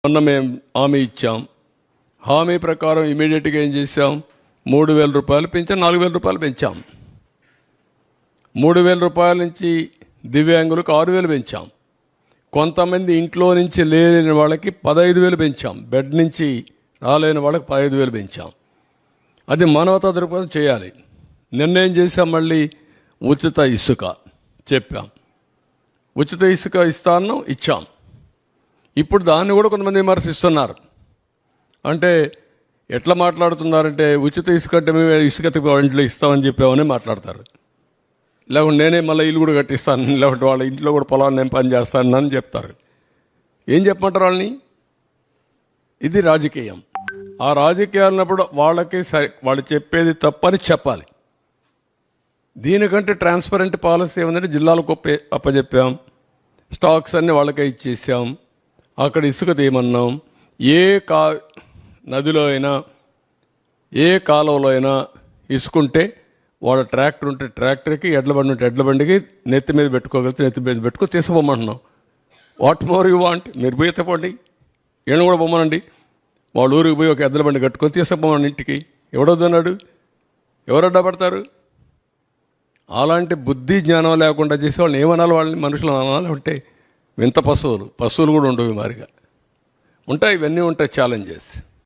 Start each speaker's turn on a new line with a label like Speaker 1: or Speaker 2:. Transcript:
Speaker 1: మొన్న మేము హామీ ఇచ్చాం. హామీ ప్రకారం ఇమీడియట్గా ఏం చేశాం, 3,000 రూపాయలు పెంచాం, 4,000 రూపాయలు పెంచాం. 3,000 రూపాయల నుంచి దివ్యాంగులకు 6,000 పెంచాం. కొంతమంది ఇంట్లో నుంచి లేని వాళ్ళకి 15,000 పెంచాం. బెడ్ నుంచి రాలేని వాళ్ళకి 15,000 పెంచాం. అది మానవతా దృక్పథం చేయాలి. నిర్ణయం చేశాం. మళ్ళీ ఉచిత ఇసుక చెప్పాం. ఉచిత ఇసుక ఇస్తాను ఇచ్చాం. ఇప్పుడు దాన్ని కూడా కొంతమంది విమర్శిస్తున్నారు. అంటే ఎట్లా మాట్లాడుతున్నారంటే, ఉచిత ఇసుక అంటే మేము ఇసుక ఇంట్లో ఇస్తామని చెప్పామని మాట్లాడతారు. లేకుంటే నేనే మళ్ళీ ఇల్లు కూడా కట్టిస్తాను, లేకుంటే వాళ్ళ ఇంట్లో కూడా పొలాన్ని నేను పని చేస్తాను అని చెప్తారు. ఏం చెప్పమంటారు వాళ్ళని? ఇది రాజకీయం. ఆ రాజకీయాలన్నప్పుడు వాళ్ళకి వాళ్ళు చెప్పేది తప్పని చెప్పాలి. దీనికంటే ట్రాన్స్పరెంట్ పాలసీ ఏముందంటే, జిల్లాలకు అప్పచెప్పాం, స్టాక్స్ అన్నీ వాళ్ళకే ఇచ్చేసాం. అక్కడ ఇసుక తీయమన్నాం. ఏ నదిలో అయినా ఏ కాలువలో అయినా ఇసుకుంటే వాళ్ళ ట్రాక్టర్ ఉంటే ట్రాక్టర్కి, ఎడ్ల బండి ఉంటే ఎడ్ల బండికి నెత్తి మీద పెట్టుకోగలిగితే నెత్తి మీద పెట్టుకో తీసుకుపోమంటున్నాం. What more you want? మీరు పోయి ఎత్తపోండి, ఈయన కూడా పొమ్మనండి. వాళ్ళ ఊరికి పోయి ఒక ఎద్దుల బండి కట్టుకొని తీసుకుపోమని ఇంటికి. ఎవడొద్దన్నాడు? ఎవరు అడ్డపడతారు? అలాంటి బుద్ధి జ్ఞానం లేకుండా చేసి వాళ్ళని ఏమనాలి? వాళ్ళని మనుషులు అనాలి? ఉంటే వింత పశువులు కూడా ఉండవు మారిగా ఉంటాయి. ఇవన్నీ ఉంటాయి ఛాలెంజెస్.